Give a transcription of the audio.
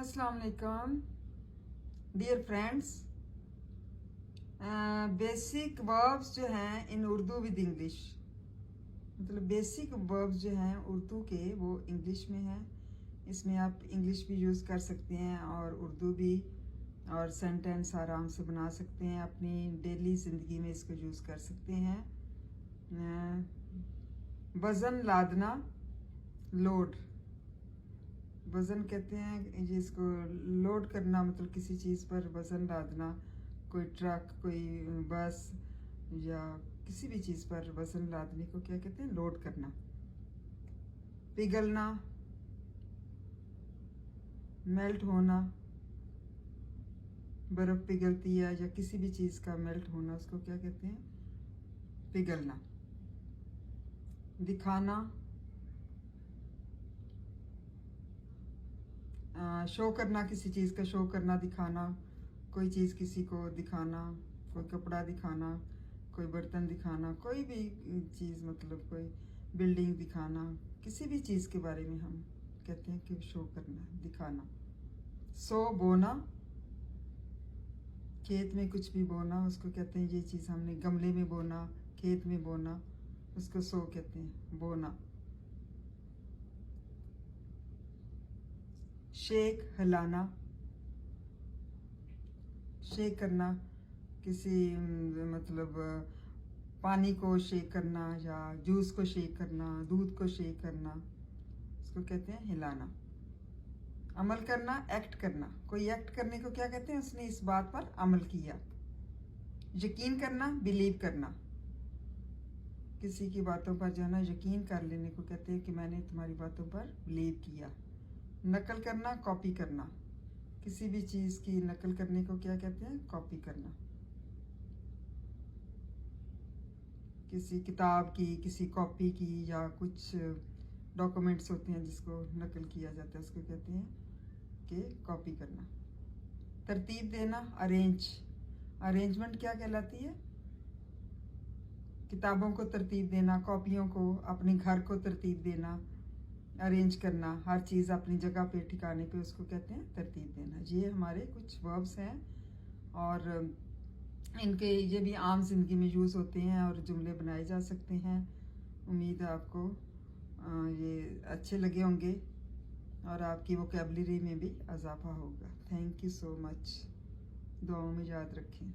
अस्सलाम वालेकुम dear friends. Basic verbs जो हैं इन उर्दू विद इंग्लिश, मतलब बेसिक वर्ब्स जो हैं उर्दू के वो इंग्लिश में हैं। इसमें आप इंग्लिश भी यूज़ कर सकते हैं और उर्दू भी, और सेंटेंस आराम से बना सकते हैं। अपनी डेली ज़िंदगी में इसको यूज़ कर सकते हैं। वज़न लादना, लोड, वज़न कहते हैं जिसको लोड करना, मतलब किसी चीज़ पर वज़न लादना। कोई ट्रक, कोई बस या किसी भी चीज़ पर वज़न लादने को क्या कहते हैं? लोड करना। पिघलना, मेल्ट होना, बर्फ़ पिघलती है या किसी भी चीज़ का मेल्ट होना, उसको क्या कहते हैं? पिघलना। दिखाना, शो करना, किसी चीज़ का शो करना, दिखाना। कोई चीज़ किसी को दिखाना, कोई कपड़ा दिखाना, कोई बर्तन दिखाना, कोई भी चीज़, मतलब कोई बिल्डिंग दिखाना। किसी भी चीज़ के बारे में हम कहते हैं कि शो करना, दिखाना। सो, बोना, खेत में कुछ भी बोना, उसको कहते हैं ये चीज़ हमने गमले में बोना, खेत में बोना, उसको सो कहते हैं, बोना। शेक, हिलाना, शेक करना, किसी मतलब पानी को शेक करना या जूस को शेक करना, दूध को शेक करना, इसको कहते हैं हिलाना। अमल करना, एक्ट करना, कोई एक्ट करने को क्या कहते हैं? उसने इस बात पर अमल किया। यकीन करना, बिलीव करना, किसी की बातों पर जो है ना यकीन कर लेने को कहते हैं कि मैंने तुम्हारी बातों पर बिलीव किया। नकल करना, कॉपी करना, किसी भी चीज़ की नकल करने को क्या कहते हैं? कॉपी करना। किसी किताब की, किसी कॉपी की, या कुछ डॉक्यूमेंट्स होते हैं जिसको नकल किया जाता है, उसको कहते हैं कि कॉपी करना। तरतीब देना, अरेंज, अरेंजमेंट क्या कहलाती है? किताबों को तरतीब देना, कॉपियों को, अपने घर को तरतीब देना, अरेंज करना, हर चीज़ अपनी जगह पे, ठिकाने पे, उसको कहते हैं तरतीब देना। ये हमारे कुछ वर्ब्स हैं और इनके ये भी आम जिंदगी में यूज़ होते हैं और जुमले बनाए जा सकते हैं। उम्मीद है आपको ये अच्छे लगे होंगे और आपकी वोकैबुलरी में भी इजाफा होगा। Thank you so much. दुआओं में याद रखें।